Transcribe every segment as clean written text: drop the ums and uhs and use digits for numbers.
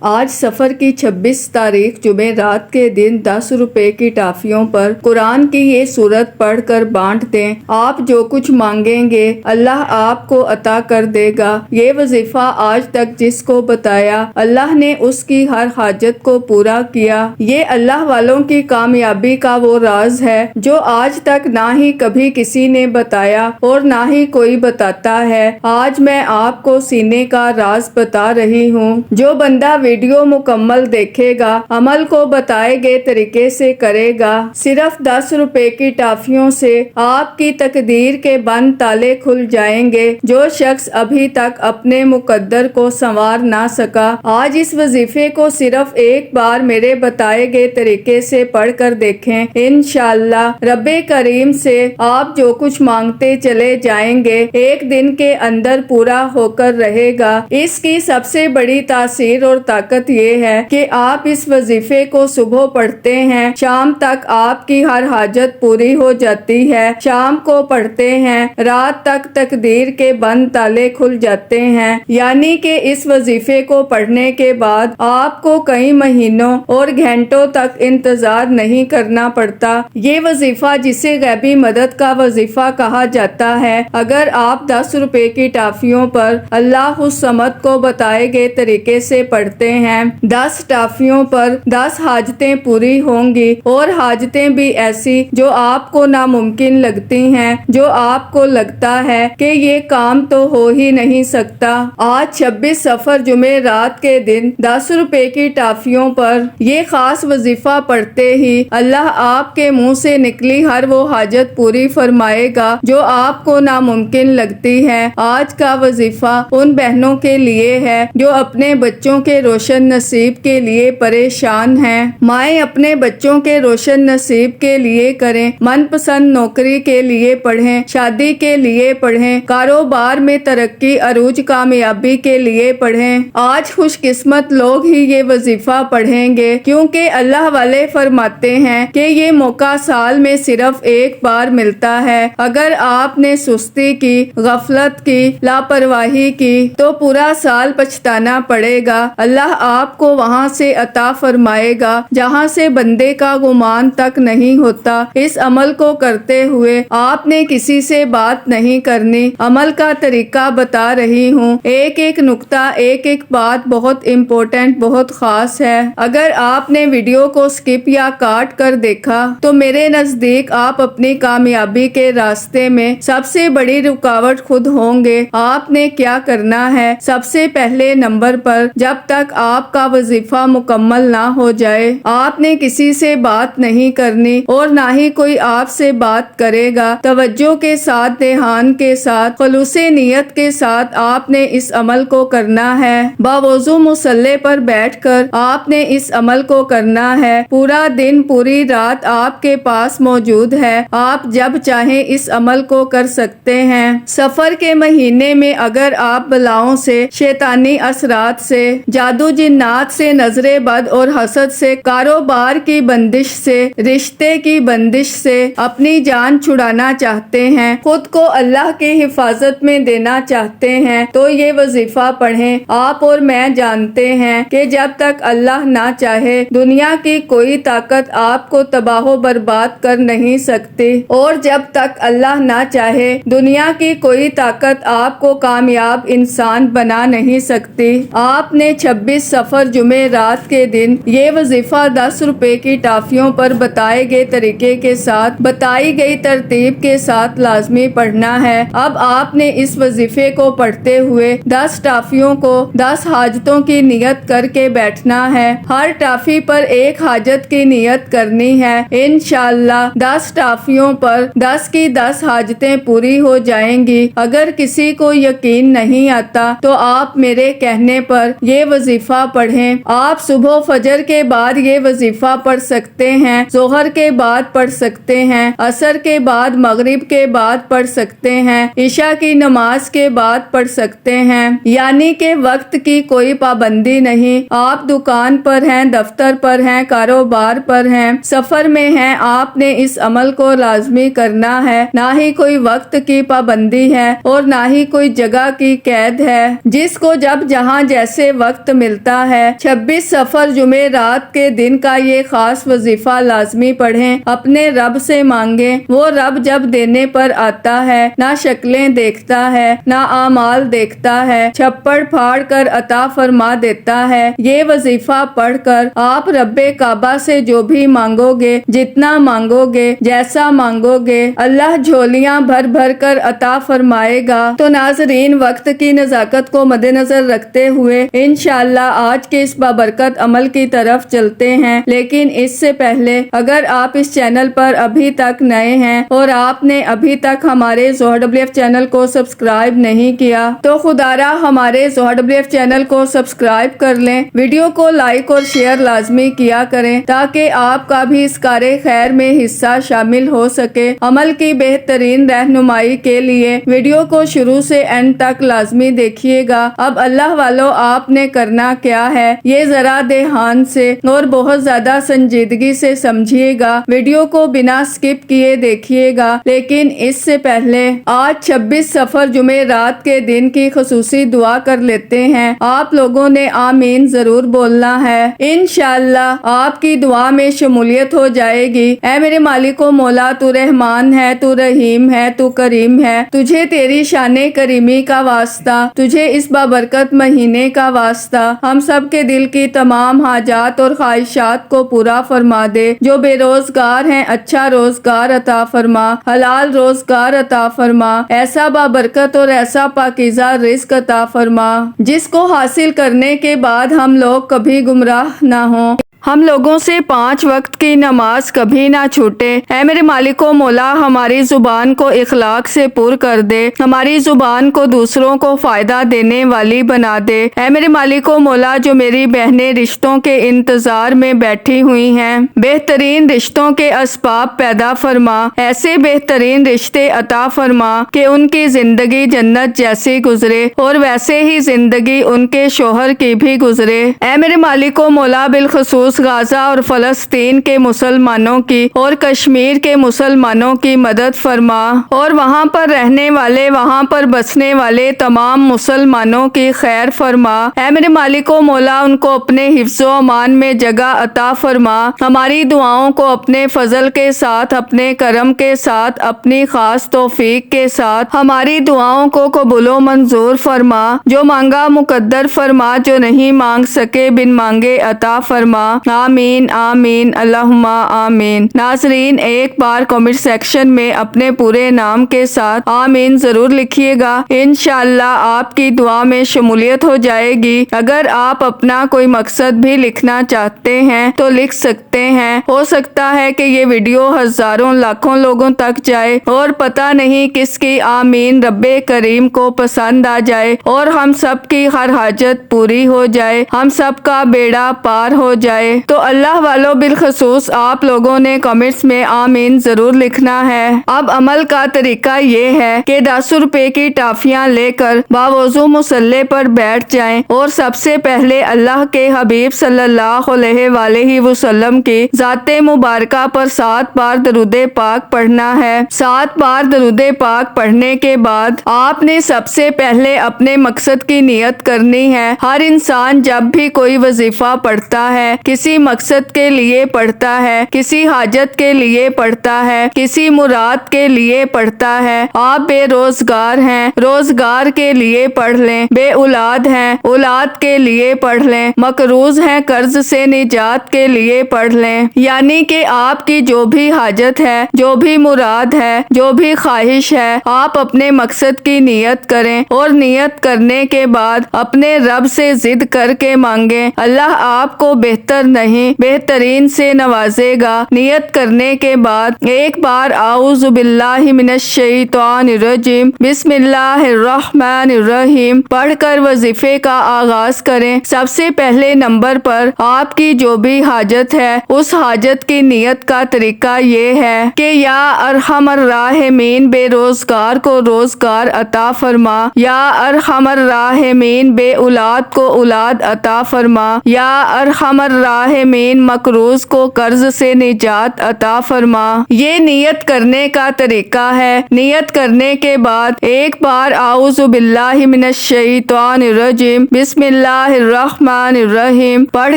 آج سفر کی 26 تاریخ جمعرات کے دن 10 روپے کی ٹافیوں پر قرآن کی یہ سورت پڑھ کر بانٹ دیں۔ آپ جو کچھ مانگیں گے اللہ آپ کو عطا کر دے گا۔ یہ وظیفہ آج تک جس کو بتایا اللہ نے اس کی ہر حاجت کو پورا کیا۔ یہ اللہ والوں کی کامیابی کا وہ راز ہے جو آج تک نہ ہی کبھی کسی نے بتایا اور نہ ہی کوئی بتاتا ہے۔ آج میں آپ کو سینے کا راز بتا رہی ہوں۔ جو بندہ ویڈیو مکمل دیکھے گا، عمل کو بتائے گئے طریقے سے کرے گا، صرف 10 روپے کی ٹافیوں سے آپ کی تقدیر کے بند تالے کھل جائیں گے۔ جو شخص ابھی تک اپنے مقدر کو سنوار نہ سکا، آج اس وظیفے کو صرف ایک بار میرے بتائے گئے طریقے سے پڑھ کر دیکھیں۔ انشاءاللہ رب کریم سے آپ جو کچھ مانگتے چلے جائیں گے ایک دن کے اندر پورا ہو کر رہے گا۔ اس کی سب سے بڑی تاثیر اور طاقت یہ ہے کہ آپ اس وظیفے کو صبح پڑھتے ہیں، شام تک آپ کی ہر حاجت پوری ہو جاتی ہے۔ شام کو پڑھتے ہیں، رات تک تقدیر کے بند تالے کھل جاتے ہیں۔ یعنی کہ اس وظیفے کو پڑھنے کے بعد آپ کو کئی مہینوں اور گھنٹوں تک انتظار نہیں کرنا پڑتا۔ یہ وظیفہ جسے غیبی مدد کا وظیفہ کہا جاتا ہے، اگر آپ 10 روپے کی ٹافیوں پر اللہ الصمد کو بتائے گئے طریقے سے پڑھتے ہیں، 10 ٹافیوں پر 10 حاجتیں پوری ہوں گی، اور حاجتیں بھی ایسی جو آپ کو ناممکن لگتی ہیں، جو آپ کو لگتا ہے کہ یہ کام تو ہو ہی نہیں سکتا۔ آج 26 صفر جمعرات کے دن 10 روپے کی ٹافیوں پر یہ خاص وظیفہ پڑھتے ہی اللہ آپ کے منہ سے نکلی ہر وہ حاجت پوری فرمائے گا جو آپ کو ناممکن لگتی ہے۔ آج کا وظیفہ ان بہنوں کے لیے ہے جو اپنے بچوں کے روشن نصیب کے لیے پریشان ہیں۔ مائیں اپنے بچوں کے روشن نصیب کے لیے کریں، من پسند نوکری کے لیے پڑھیں، شادی کے لیے پڑھیں، کاروبار میں ترقی عروج کامیابی کے لیے پڑھیں۔ آج خوش قسمت لوگ ہی یہ وظیفہ پڑھیں گے، کیونکہ اللہ والے فرماتے ہیں کہ یہ موقع سال میں صرف ایک بار ملتا ہے۔ اگر آپ نے سستی کی، غفلت کی، لاپرواہی کی تو پورا سال پچھتانا پڑے گا۔ اللہ آپ کو وہاں سے عطا فرمائے گا جہاں سے بندے کا گمان تک نہیں ہوتا۔ اس عمل کو کرتے ہوئے آپ نے کسی سے بات نہیں کرنی۔ عمل کا طریقہ بتا رہی ہوں، ایک ایک نقطہ، ایک ایک بات بہت امپورٹنٹ، بہت خاص ہے۔ اگر آپ نے ویڈیو کو سکپ یا کاٹ کر دیکھا تو میرے نزدیک آپ اپنی کامیابی کے راستے میں سب سے بڑی رکاوٹ خود ہوں گے۔ آپ نے کیا کرنا ہے؟ سب سے پہلے نمبر پر جب تک آپ کا وظیفہ مکمل نہ ہو جائے آپ نے کسی سے بات نہیں کرنی، اور نہ ہی کوئی آپ سے بات کرے گا۔ توجہ کے ساتھ، دھیان کے ساتھ، خلوص نیت کے ساتھ آپ نے اس عمل کو کرنا ہے۔ باوضو مصلی پر بیٹھ کر آپ نے اس عمل کو کرنا ہے۔ پورا دن، پوری رات آپ کے پاس موجود ہے، آپ جب چاہیں اس عمل کو کر سکتے ہیں۔ سفر کے مہینے میں اگر آپ بلاؤں سے، شیطانی اثرات سے، جادو جنات سے، نظر بد اور حسد سے، کاروبار کی بندش سے، رشتے کی بندش سے اپنی جان چھڑانا چاہتے ہیں، خود کو اللہ کی حفاظت میں دینا چاہتے ہیں تو یہ وظیفہ پڑھیں۔ آپ اور میں جانتے ہیں کہ جب تک اللہ نہ چاہے دنیا کی کوئی طاقت آپ کو تباہ و برباد کر نہیں سکتی، اور جب تک اللہ نہ چاہے دنیا کی کوئی طاقت آپ کو کامیاب انسان بنا نہیں سکتی۔ آپ نے 26 صفر جمعرات کے دن یہ وظیفہ 10 روپے کی ٹافیوں پر بتائے گئے طریقے کے ساتھ، بتائی گئی ترتیب کے ساتھ لازمی پڑھنا ہے۔ اب آپ نے اس وظیفے کو پڑھتے ہوئے 10 ٹافیوں کو 10 حاجتوں کی نیت کر کے بیٹھنا ہے۔ ہر ٹافی پر ایک حاجت کی نیت کرنی ہے۔ انشاءاللہ 10 ٹافیوں پر 10 کی 10 حاجتیں پوری ہو جائیں گی۔ اگر کسی کو یقین نہیں آتا تو آپ میرے کہنے پر یہ وظیفہ پڑھیں۔ آپ صبح فجر کے بعد یہ وظیفہ پڑھ سکتے ہیں، ظہر کے بعد پڑھ سکتے ہیں، عصر کے بعد، مغرب کے بعد پڑھ سکتے ہیں، عشاء کی نماز کے بعد پڑھ سکتے ہیں۔ یعنی کہ وقت کی کوئی پابندی نہیں۔ آپ دکان پر ہیں، دفتر پر ہیں، کاروبار پر ہیں، سفر میں ہیں، آپ نے اس عمل کو لازمی کرنا ہے۔ نہ ہی کوئی وقت کی پابندی ہے اور نہ ہی کوئی جگہ کی قید ہے۔ جس کو جب جہاں جیسے وقت مل ملتا ہے۔ 26 سفر جمعے رات کے دن کا یہ خاص وظیفہ لازمی پڑھیں، اپنے رب سے مانگیں۔ وہ رب جب دینے پر آتا ہے نہ شکلیں دیکھتا ہے نہ اعمال دیکھتا ہے، چھپڑ پھاڑ کر عطا فرما دیتا ہے۔ یہ وظیفہ پڑھ کر آپ رب کعبہ سے جو بھی مانگو گے، جتنا مانگو گے، جیسا مانگو گے، اللہ جھولیاں بھر بھر کر عطا فرمائے گا۔ تو ناظرین، وقت کی نزاکت کو مد نظر رکھتے ہوئے انشاءاللہ آج کے اس بابرکت عمل کی طرف چلتے ہیں، لیکن اس سے پہلے اگر آپ اس چینل پر ابھی تک نئے ہیں اور آپ نے ابھی تک ہمارے ZoHerWF چینل کو سبسکرائب نہیں کیا تو خدا را ہمارے ZoHerWF چینل کو سبسکرائب کر لیں، ویڈیو کو لائک اور شیئر لازمی کیا کریں تاکہ آپ کا بھی اس کار خیر میں حصہ شامل ہو سکے۔ عمل کی بہترین رہنمائی کے لیے ویڈیو کو شروع سے اینڈ تک لازمی دیکھیے گا۔ اب اللہ والو، آپ نے کرنا کیا ہے، یہ ذرا دھیان سے اور بہت زیادہ سنجیدگی سے سمجھیے گا، ویڈیو کو بنا سکپ کیے دیکھیے گا۔ لیکن اس سے پہلے آج 26 سفر جمعے رات کے دن کی خصوصی دعا کر لیتے ہیں۔ آپ لوگوں نے آمین ضرور بولنا ہے، انشاءاللہ آپ کی دعا میں شمولیت ہو جائے گی۔ اے میرے مالک و مولا، تو رحمان ہے، تو رحیم ہے، تو کریم ہے، تجھے تیری شان کریمی کا واسطہ، تجھے اس بابرکت مہینے کا واسطہ ہم سب کے دل کی تمام حاجات اور خواہشات کو پورا فرما دے۔ جو بے روزگار ہیں اچھا روزگار عطا فرما، حلال روزگار عطا فرما، ایسا بابرکت اور ایسا پاکیزہ رزق عطا فرما جس کو حاصل کرنے کے بعد ہم لوگ کبھی گمراہ نہ ہوں، ہم لوگوں سے 5 وقت کی نماز کبھی نہ چھوٹے۔ اے میرے مالک و مولا، ہماری زبان کو اخلاق سے پر کر دے، ہماری زبان کو دوسروں کو فائدہ دینے والی بنا دے۔ اے میرے مالک و مولا، جو میری بہنیں رشتوں کے انتظار میں بیٹھی ہوئی ہیں، بہترین رشتوں کے اسباب پیدا فرما، ایسے بہترین رشتے عطا فرما کہ ان کی زندگی جنت جیسی گزرے اور ویسے ہی زندگی ان کے شوہر کی بھی گزرے۔ اے میرے مالک و مولا، بالخصوص غزہ اور فلسطین کے مسلمانوں کی اور کشمیر کے مسلمانوں کی مدد فرما، اور وہاں پر رہنے والے، وہاں پر بسنے والے تمام مسلمانوں کی خیر فرما۔ اے میرے مالک و مولا، ان کو اپنے حفظ و امان میں جگہ عطا فرما، ہماری دعاؤں کو اپنے فضل کے ساتھ، اپنے کرم کے ساتھ، اپنی خاص توفیق کے ساتھ ہماری دعاؤں کو قبول و منظور فرما، جو مانگا مقدر فرما، جو نہیں مانگ سکے بن مانگے عطا فرما۔ آمین آمین اللہم آمین۔ ناظرین، ایک بار کمنٹ سیکشن میں اپنے پورے نام کے ساتھ آمین ضرور لکھیے گا، انشاءاللہ آپ کی دعا میں شمولیت ہو جائے گی۔ اگر آپ اپنا کوئی مقصد بھی لکھنا چاہتے ہیں تو لکھ سکتے ہیں، ہو سکتا ہے کہ یہ ویڈیو ہزاروں لاکھوں لوگوں تک جائے اور پتہ نہیں کس کی آمین رب کریم کو پسند آ جائے اور ہم سب کی ہر حاجت پوری ہو جائے، ہم سب کا بیڑا پار ہو جائے۔ تو اللہ والو، بالخصوص آپ لوگوں نے کمنٹس میں آمین ضرور لکھنا ہے۔ اب عمل کا طریقہ یہ ہے کہ 10 روپے کی ٹافیاں لے کر باوضو مصلی پر بیٹھ جائیں اور سب سے پہلے اللہ کے حبیب صلی اللہ علیہ وآلہ وسلم کی ذات مبارکہ پر 7 بار درود پاک پڑھنا ہے۔ 7 بار درود پاک پڑھنے کے بعد آپ نے سب سے پہلے اپنے مقصد کی نیت کرنی ہے۔ ہر انسان جب بھی کوئی وظیفہ پڑھتا ہے، کسی مقصد کے لیے پڑھتا ہے، کسی حاجت کے لیے پڑھتا ہے، کسی مراد کے لیے پڑھتا ہے۔ آپ بے روزگار ہیں، روزگار کے لیے پڑھ لیں، بے اولاد ہیں، اولاد کے لیے پڑھ لیں، مقروض ہیں، قرض سے نجات کے لیے پڑھ لیں۔ یعنی کہ آپ کی جو بھی حاجت ہے، جو بھی مراد ہے، جو بھی خواہش ہے، آپ اپنے مقصد کی نیت کریں اور نیت کرنے کے بعد اپنے رب سے ضد کر کے مانگیں۔ اللہ آپ کو بہتر نہیں بہترین سے نوازے گا۔ نیت کرنے کے بعد ایک بار اعوذ باللہ من الشیطان الرجیم بسم اللہ الرحمن الرحیم پڑھ کر وظیفے کا آغاز کریں۔ سب سے پہلے نمبر پر آپ کی جو بھی حاجت ہے، اس حاجت کی نیت کا طریقہ یہ ہے کہ یا ارحم الراحمین بے روزگار کو روزگار عطا فرما، یا ارحم الراحمین بے اولاد کو اولاد عطا فرما، یا ارحم الراحمین راحمین مقروض کو قرض سے نجات عطا فرما۔ یہ نیت کرنے کا طریقہ ہے۔ نیت کرنے کے بعد ایک بار اعوذ باللہ من الشیطان الرجیم بسم اللہ الرحمن الرحیم پڑھ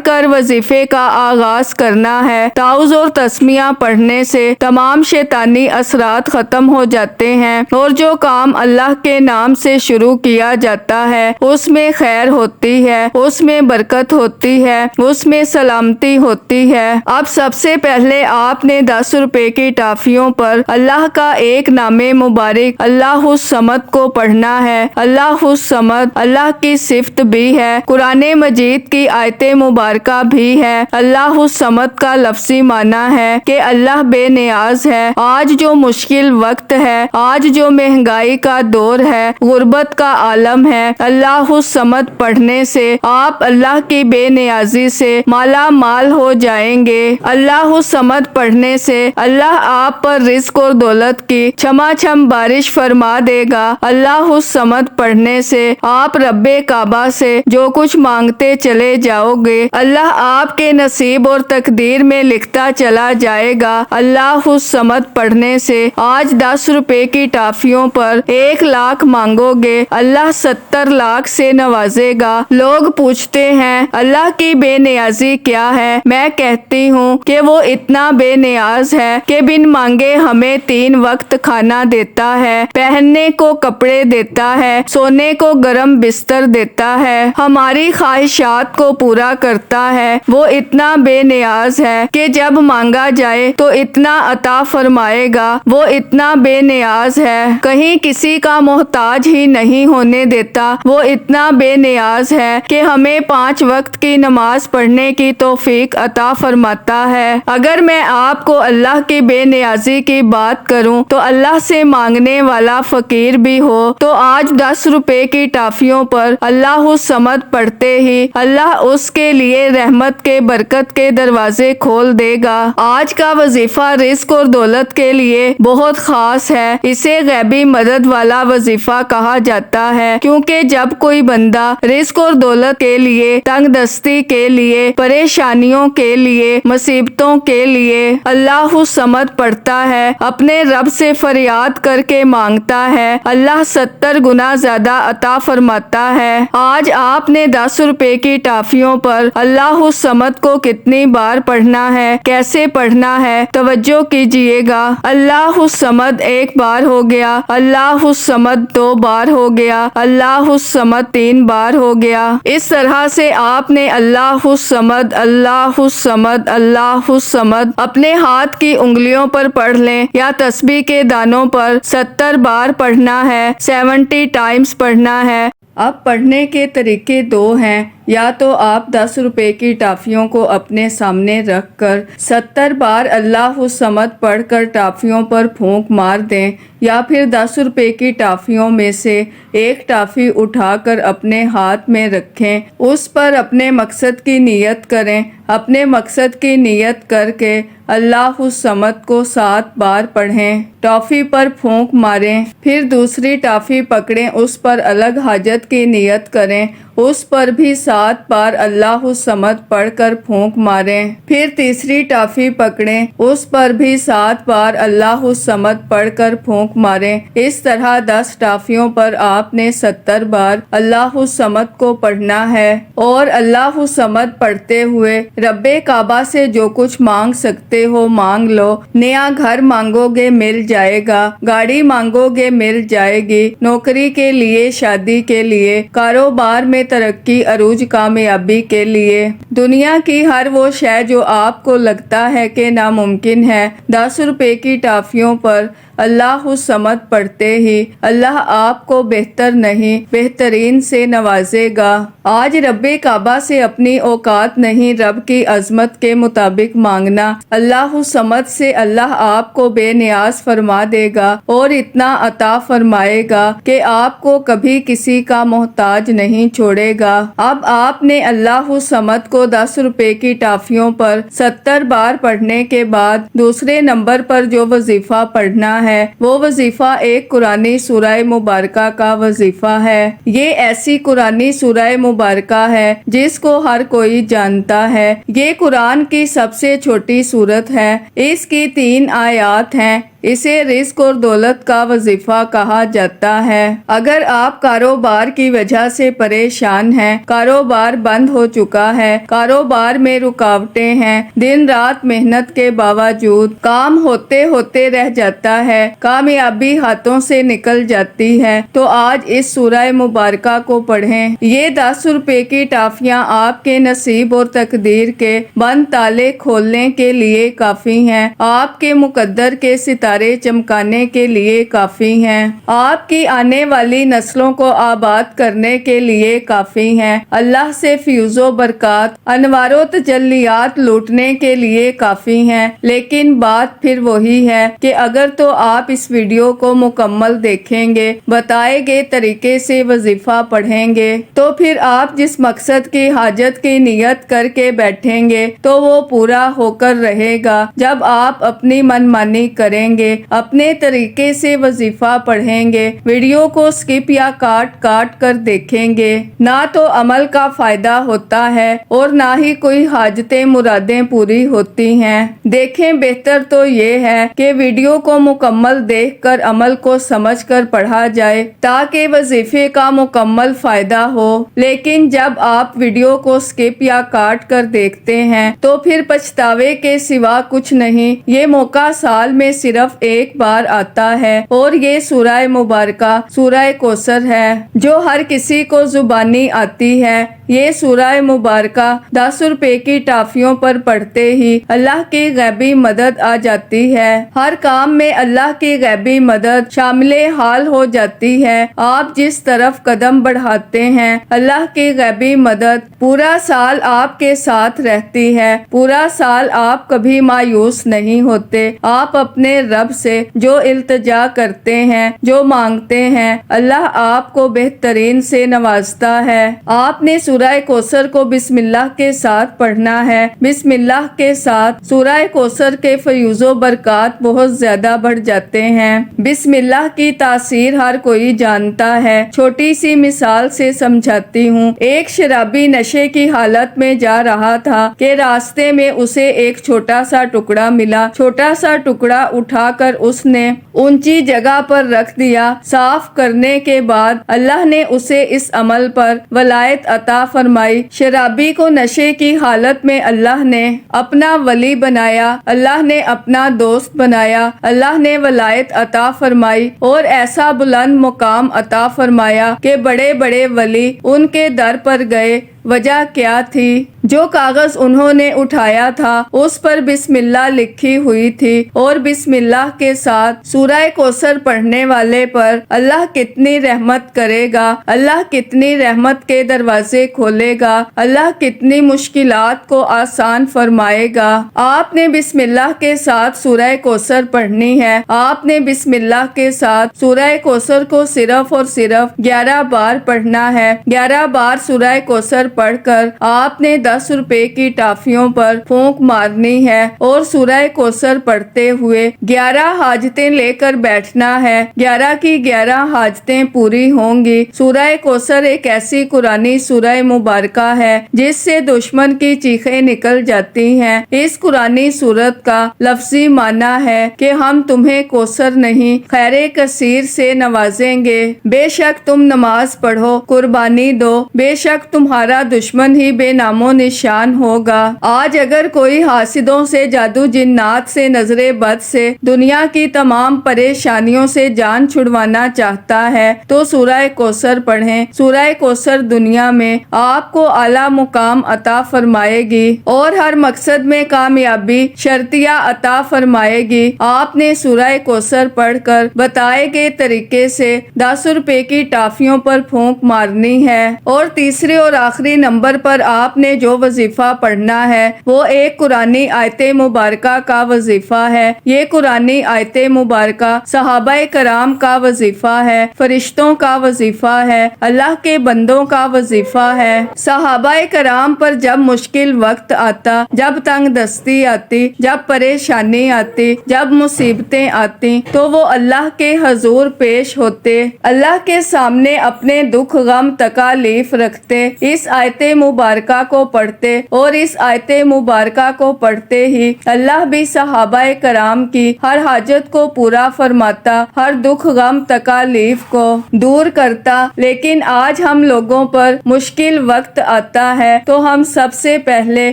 کر وظیفے کا آغاز کرنا ہے۔ تعوذ اور تسمیہ پڑھنے سے تمام شیطانی اثرات ختم ہو جاتے ہیں اور جو کام اللہ کے نام سے شروع کیا جاتا ہے اس میں خیر ہوتی ہے، اس میں برکت ہوتی ہے، اس میں سلامتی ہوتی ہے۔ اب سب سے پہلے آپ نے 10 روپے کی ٹافیوں پر اللہ کا ایک نام مبارک اللہ الصمد کو پڑھنا ہے۔ اللہ الصمد اللہ کی صفت بھی ہے، قرآن مجید کی آیت مبارکہ بھی ہے۔ اللہ الصمد کا لفظی معنی ہے کہ اللہ بے نیاز ہے۔ آج جو مشکل وقت ہے، آج جو مہنگائی کا دور ہے، غربت کا عالم ہے، اللہ الصمد پڑھنے سے آپ اللہ کی بے نیازی سے مالا مال ہو جائیں گے۔ اللہ الصمد پڑھنے سے اللہ آپ پر رزق اور دولت کی چھما چھم بارش فرما دے گا۔ اللہ الصمد پڑھنے سے آپ رب کعبہ سے جو کچھ مانگتے چلے جاؤ گے اللہ آپ کے نصیب اور تقدیر میں لکھتا چلا جائے گا۔ اللہ الصمد پڑھنے سے آج 10 روپے کی ٹافیوں پر 1 لاکھ مانگو گے اللہ 70 لاکھ سے نوازے گا۔ لوگ پوچھتے ہیں اللہ کی بے نیازی کیا ہے؟ میں کہتی ہوں کہ وہ اتنا بے نیاز ہے کہ بن مانگے ہمیں 3 وقت کھانا دیتا ہے، پہننے کو کپڑے دیتا ہے، سونے کو گرم بستر دیتا ہے، ہماری خواہشات کو پورا کرتا ہے۔ وہ اتنا بے نیاز ہے کہ جب مانگا جائے تو اتنا عطا فرمائے گا۔ وہ اتنا بے نیاز ہے، کہیں کسی کا محتاج ہی نہیں ہونے دیتا۔ وہ اتنا بے نیاز ہے کہ ہمیں 5 وقت کی نماز پڑھنے کی توفیق عطا فرماتا ہے۔ اگر میں آپ کو اللہ کی بے نیازی کی بات کروں تو اللہ سے مانگنے والا فقیر بھی ہو تو آج 10 روپے کی ٹافیوں پر اللہ الصمد پڑھتے ہی اللہ اس کے لیے رحمت کے برکت کے دروازے کھول دے گا۔ آج کا وظیفہ رزق اور دولت کے لیے بہت خاص ہے۔ اسے غیبی مدد والا وظیفہ کہا جاتا ہے کیونکہ جب کوئی بندہ رزق اور دولت کے لیے، تنگ دستی کے لیے، پریشانیوں کے لیے، مصیبتوں کے لیے اللہ الصمد پڑھتا ہے، اپنے رب سے فریاد کر کے مانگتا ہے، اللہ 70 گنا زیادہ عطا فرماتا ہے۔ آج آپ نے 10 روپے کی ٹافیوں پر اللہ الصمد کو کتنی بار پڑھنا ہے، کیسے پڑھنا ہے، توجہ کیجئے گا۔ اللہ الصمد 1 بار ہو گیا، اللہ الصمد 2 بار ہو گیا، اللہ الصمد 3 بار ہو گیا۔ اس طرح سے آپ نے اللہ الصمد اللہ الصمد اللہ الصمد اپنے ہاتھ کی انگلیوں پر پڑھ لیں یا تسبیح کے دانوں پر 70 بار پڑھنا ہے، 70 ٹائمز پڑھنا ہے۔ اب پڑھنے کے طریقے 2 ہیں، یا تو آپ 10 روپے کی ٹافیوں کو اپنے سامنے رکھ کر 70 بار اللہ الصمد پڑھ کر ٹافیوں پر پھونک مار دیں، یا پھر 10 روپے کی ٹافیوں میں سے ایک ٹافی اٹھا کر اپنے ہاتھ میں رکھیں، اس پر اپنے مقصد کی نیت کریں، اپنے مقصد کی نیت کر کے اللہ الصمد کو 7 بار پڑھیں، ٹافی پر پھونک ماریں، پھر دوسری ٹافی پکڑیں، اس پر الگ حاجت کی نیت کریں، اس پر بھی 7 بار اللہ الصمد پڑھ کر پھونک ماریں، پھر تیسری ٹافی پکڑیں، اس پر بھی 7 بار اللہ الصمد پڑھ کر پھونک ماریں۔ اس طرح 10 ٹافیوں پر آپ نے 70 بار اللہ الصمد کو پڑھنا ہے، اور اللہ الصمد پڑھتے ہوئے رب کعبہ سے جو کچھ مانگ سکتے ہو مانگ لو۔ نیا گھر مانگو گے مل جائے گا، گاڑی مانگو گے مل جائے گی، نوکری کے لیے، شادی کے لیے، کاروبار میں ترقی، عروج، کامیابی کے لیے، دنیا کی ہر وہ شے جو آپ کو لگتا ہے کہ ناممکن ہے، 10 روپے کی ٹافیوں پر اللہ الصمد پڑھتے ہی اللہ آپ کو بہتر نہیں بہترین سے نوازے گا۔ آج رب کعبہ سے اپنی اوقات نہیں رب کی عظمت کے مطابق مانگنا، اللہ الصمد سے اللہ آپ کو بے نیاز فرما دے گا اور اتنا عطا فرمائے گا کہ آپ کو کبھی کسی کا محتاج نہیں چھوڑے گا۔ اب آپ نے اللہ الصمد کو 10 روپے کی ٹافیوں پر 70 بار پڑھنے کے بعد دوسرے نمبر پر جو وظیفہ پڑھنا ہے وہ وظیفہ ایک قرآنی سورہ مبارکہ کا وظیفہ ہے۔ یہ ایسی قرآنی سورہ مبارکہ ہے جس کو ہر کوئی جانتا ہے۔ یہ قرآن کی سب سے چھوٹی سورت ہے۔ اس کی 3 آیات ہیں۔ اسے رزق اور دولت کا وظیفہ کہا جاتا ہے۔ اگر آپ کاروبار کی وجہ سے پریشان ہیں، کاروبار بند ہو چکا ہے، کاروبار میں رکاوٹیں ہیں، دن رات محنت کے باوجود کام ہوتے ہوتے رہ جاتا ہے، کامیابی ہاتھوں سے نکل جاتی ہے، تو آج اس سورہ مبارکہ کو پڑھیں۔ یہ 10 روپے کی ٹافیاں آپ کے نصیب اور تقدیر کے بند تالے کھولنے کے لیے کافی ہیں، آپ کے مقدر کے ستارے چمکانے کے لیے کافی ہیں، آپ کی آنے والی نسلوں کو آباد کرنے کے لیے کافی ہیں، اللہ سے فیض و برکات، انوار و تجلیات لوٹنے کے لیے کافی ہیں۔ لیکن بات پھر وہی ہے کہ اگر تو آپ اس ویڈیو کو مکمل دیکھیں گے، بتائے گئے طریقے سے وظیفہ پڑھیں گے، تو پھر آپ جس مقصد کی حاجت کی نیت کر کے بیٹھیں گے تو وہ پورا ہو کر رہے گا۔ جب آپ اپنی من مانی کریں گے، اپنے طریقے سے وظیفہ پڑھیں گے، ویڈیو کو سکپ یا کاٹ کاٹ کر دیکھیں گے، نہ تو عمل کا فائدہ ہوتا ہے اور نہ ہی کوئی حاجتیں مرادیں پوری ہوتی ہیں۔ دیکھیں، بہتر تو یہ ہے کہ ویڈیو کو مکمل دیکھ کر عمل کو سمجھ کر پڑھا جائے تاکہ وظیفے کا مکمل فائدہ ہو۔ لیکن جب آپ ویڈیو کو سکپ یا کاٹ کر دیکھتے ہیں تو پھر پچھتاوے کے سوا کچھ نہیں۔ یہ موقع سال میں صرف ایک بار آتا ہے اور یہ سورہ مبارکہ سورہ کوثر ہے جو ہر کسی کو زبانی آتی ہے۔ یہ سورہ مبارکہ 10 روپے کی ٹافیوں پر پڑھتے ہی اللہ کی غیبی مدد آ جاتی ہے۔ ہر کام میں اللہ کی غیبی مدد شامل حال ہو جاتی ہے۔ آپ جس طرف قدم بڑھاتے ہیں، اللہ کی غیبی مدد پورا سال آپ کے ساتھ رہتی ہے۔ پورا سال آپ کبھی مایوس نہیں ہوتے۔ آپ اپنے رب سے جو التجا کرتے ہیں، جو مانگتے ہیں، اللہ آپ کو بہترین سے نوازتا ہے۔ آپ نے سورہ کوثر کو بسم اللہ کے ساتھ پڑھنا ہے۔ بسم اللہ کے ساتھ سورہ کوثر کے فیض و برکات بہت زیادہ بڑھ جاتے ہیں۔ بسم اللہ کی تاثیر ہر کوئی جانتا ہے۔ چھوٹی سی مثال سے سمجھاتی ہوں۔ ایک شرابی نشے کی حالت میں جا رہا تھا کہ راستے میں اسے ایک چھوٹا سا ٹکڑا ملا۔ چھوٹا سا ٹکڑا اٹھا کر اس نے اونچی جگہ پر رکھ دیا۔ صاف کرنے کے بعد اللہ نے اسے اس عمل پر ولایت عطا فرمائی۔ شرابی کو نشے کی حالت میں اللہ نے اپنا ولی بنایا، اللہ نے اپنا دوست بنایا، اللہ نے ولایت عطا فرمائی اور ایسا بلند مقام عطا فرمایا کہ بڑے بڑے ولی ان کے در پر گئے۔ وجہ کیا تھی؟ جو کاغذ انہوں نے اٹھایا تھا اس پر بسم اللہ لکھی ہوئی تھی، اور بسم اللہ کے ساتھ سورہ کوثر پڑھنے والے پر اللہ کتنی رحمت کرے گا، اللہ کتنی رحمت کے دروازے کھولے گا، اللہ کتنی مشکلات کو آسان فرمائے گا۔ آپ نے بسم اللہ کے ساتھ سورہ کوثر پڑھنی ہے۔ آپ نے بسم اللہ کے ساتھ سورہ کوثر کو صرف اور صرف 11 بار پڑھنا ہے۔ 11 بار سورہ کوثر پڑھ کر آپ نے 10 روپے کی ٹافیوں پر پھونک مارنی ہے اور سورہ کوثر پڑھتے ہوئے 11 حاجتیں لے کر بیٹھنا ہے۔ 11 کی 11 حاجتیں پوری ہوں گی۔ سورہ کوثر ایک ایسی قرآنی سورہ مبارکہ ہے جس سے دشمن کی چیخیں نکل جاتی ہیں۔ اس قرآنی سورت کا لفظی معنی ہے کہ ہم تمہیں کوثر نہیں خیر کثیر سے نوازیں گے۔ بے شک تم نماز پڑھو، قربانی دو، بے شک تمہارا دشمن ہی بے نام و نشان ہوگا۔ آج اگر کوئی حاسدوں سے، جادو جنات سے، نظر بد سے، دنیا کی تمام پریشانیوں سے جان چھڑوانا چاہتا ہے تو سورہ کوثر پڑھیں۔ سورہ کوثر دنیا میں آپ کو اعلیٰ مقام عطا فرمائے گی اور ہر مقصد میں کامیابی شرطیہ عطا فرمائے گی۔ آپ نے سورہ کوثر پڑھ کر بتائے گئے طریقے سے 10 روپے کی ٹافیوں پر پھونک مارنی ہے، اور تیسری اور آخری آخری نمبر پر آپ نے جو وظیفہ پڑھنا ہے وہ ایک قرآنی آیت مبارکہ کا وظیفہ ہے۔ یہ قرآنی آیت مبارکہ صحابہ کرام کا وظیفہ ہے، فرشتوں کا وظیفہ ہے، اللہ کے بندوں کا وظیفہ ہے۔ صحابہ کرام پر جب مشکل وقت آتا، جب تنگ دستی آتی، جب پریشانی آتی، جب مصیبتیں آتی تو وہ اللہ کے حضور پیش ہوتے، اللہ کے سامنے اپنے دکھ غم تکالیف رکھتے، اس آیت مبارکہ کو پڑھتے، اور اس آیت مبارکہ کو پڑھتے ہی اللہ بھی صحابہ کرام کی ہر حاجت کو پورا فرماتا، ہر دکھ غم تکالیف کو دور کرتا۔ لیکن آج ہم لوگوں پر مشکل وقت آتا ہے تو ہم سب سے پہلے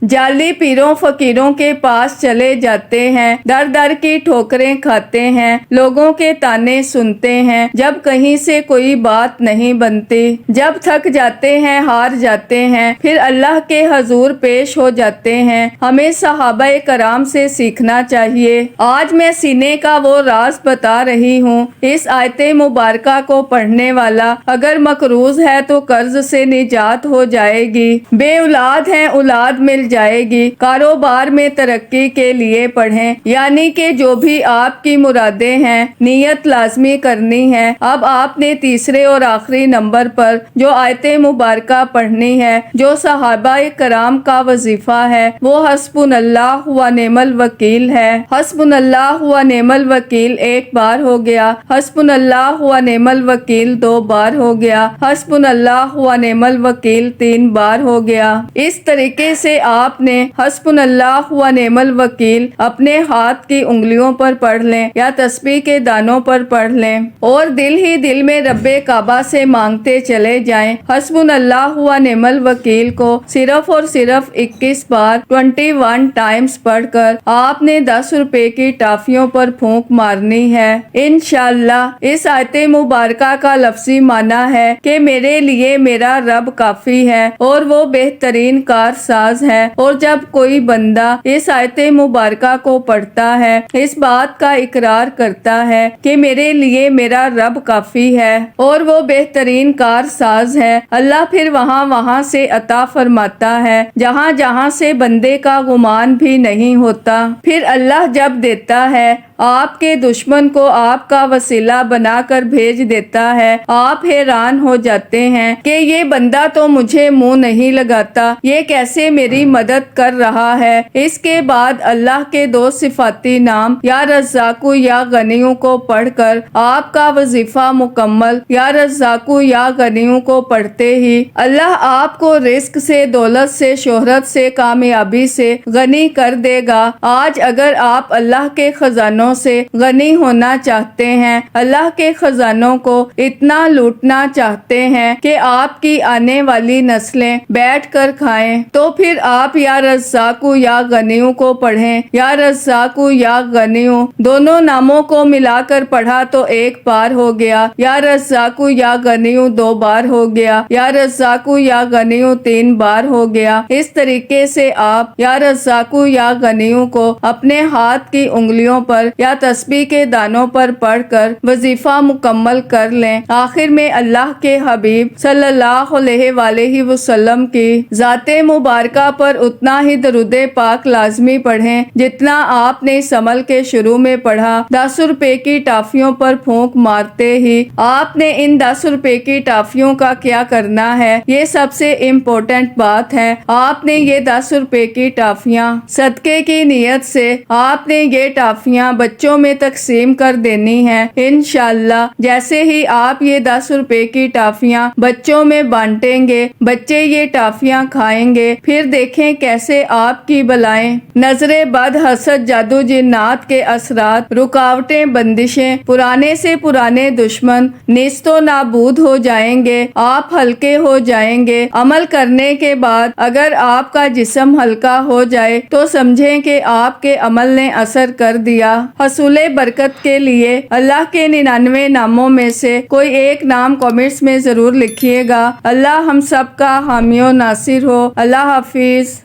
جعلی پیروں فقیروں کے پاس چلے جاتے ہیں، در در کی ٹھوکریں کھاتے ہیں، لوگوں کے تانے سنتے ہیں، جب کہیں سے کوئی بات نہیں بنتی، جب تھک جاتے ہیں، ہار جاتے ہیں، پھر اللہ کے حضور پیش ہو جاتے ہیں۔ ہمیں صحابہ کرام سے سیکھنا چاہیے۔ آج میں سینے کا وہ راز بتا رہی ہوں، اس آیت مبارکہ کو پڑھنے والا اگر مقروض ہے تو قرض سے نجات ہو جائے گی، بے اولاد ہیں اولاد مل جائے گی، کاروبار میں ترقی کے لیے پڑھیں، یعنی کہ جو بھی آپ کی مرادیں ہیں نیت لازمی کرنی ہے۔ اب آپ نے تیسرے اور آخری نمبر پر جو آیت مبارکہ پڑھنی ہے، جو صحابہ کرام کا وظیفہ ہے، وہ حسبنا اللہ و نعم الوکیل ہے۔ حسبنا اللہ و نعم الوکیل ایک بار ہو گیا، حسبنا اللہ و نعم الوکیل 2 بار ہو گیا، حسبنا اللہ و نعم الوکیل 3 بار ہو گیا۔ اس طریقے سے آپ نے حسبنا اللہ و نعم الوکیل اپنے ہاتھ کی انگلیوں پر پڑھ لیں یا تسبیح کے دانوں پر پڑھ لیں، اور دل ہی دل میں رب کعبہ سے مانگتے چلے جائیں۔ حسبنا اللہ و نعم الوکیل کو صرف اور صرف 21 بار 21 ٹائمز پڑھ کر آپ نے 10 روپے کی ٹافیوں پر پھونک مارنی ہے۔ انشاءاللہ اس آیت مبارکہ کا لفظی معنی ہے کہ میرے لیے میرا رب کافی ہے اور وہ بہترین کارساز ہے، اور جب کوئی بندہ اس آیت مبارکہ کو پڑھتا ہے، اس بات کا اقرار کرتا ہے کہ میرے لیے میرا رب کافی ہے اور وہ بہترین کارساز ہے، اللہ پھر وہاں سے عطا فرماتا ہے جہاں جہاں سے بندے کا گمان بھی نہیں ہوتا۔ پھر اللہ جب دیتا ہے، آپ کے دشمن کو آپ کا وسیلہ بنا کر بھیج دیتا ہے، آپ حیران ہو جاتے ہیں کہ یہ بندہ تو مجھے منہ نہیں لگاتا، یہ کیسے میری مدد کر رہا ہے۔ اس کے بعد اللہ کے 2 صفاتی نام یا رزاقو یا غنیوں کو پڑھ کر آپ کا وظیفہ مکمل، یا رزاقو یا غنیوں کو پڑھتے ہی اللہ آپ کو رزق سے، دولت سے، شہرت سے، کامیابی سے غنی کر دے گا۔ آج اگر آپ اللہ کے خزانوں سے غنی ہونا چاہتے ہیں، اللہ کے خزانوں کو اتنا لوٹنا چاہتے ہیں کہ آپ کی آنے والی نسلیں بیٹھ کر کھائیں، تو پھر آپ یا رزاقو یا غنیوں کو پڑھیں۔ یا رزاقو یا غنیوں دونوں ناموں کو ملا کر پڑھا تو 1 بار ہو گیا، یا رزاقو یا غنیوں 2 بار ہو گیا، یا رزاقو یا غنیوں 3 بار ہو گیا۔ اس طریقے سے آپ یا رزاقو یا غنیوں کو اپنے ہاتھ کی انگلیوں پر یا تسبیح کے دانوں پر پڑھ کر وظیفہ مکمل کر لیں۔ آخر میں اللہ کے حبیب صلی اللہ علیہ وآلہ وسلم کی ذات مبارکہ پر اتنا ہی درود پاک لازمی پڑھیں جتنا آپ نے اس عمل کے شروع میں پڑھا۔ 10 روپے کی ٹافیوں پر پھونک مارتے ہی آپ نے ان 10 روپے کی ٹافیوں کا کیا کرنا ہے، یہ سب سے امپورٹنٹ بات ہے۔ آپ نے یہ 10 روپے کی ٹافیاں صدقے کی نیت سے آپ نے یہ ٹافیاں بچوں میں تقسیم کر دینی ہے۔ انشاءاللہ جیسے ہی آپ یہ 10 روپے کی ٹافیاں بچوں میں بانٹیں گے، بچے یہ ٹافیاں کھائیں گے، پھر دیکھیں کیسے آپ کی بلائیں، نظریں بد، حسد، جادو، جنات کے اثرات، رکاوٹیں، بندشیں، پرانے سے پرانے دشمن نیست و نابود ہو جائیں گے، آپ ہلکے ہو جائیں گے۔ عمل کرنے کے بعد اگر آپ کا جسم ہلکا ہو جائے تو سمجھیں کہ آپ کے عمل نے اثر کر دیا۔ حصول برکت کے لیے اللہ کے 99 ناموں میں سے کوئی ایک نام کمنٹس میں ضرور لکھیے گا۔ اللہ ہم سب کا حامی و ناصر ہو۔ اللہ حافظ۔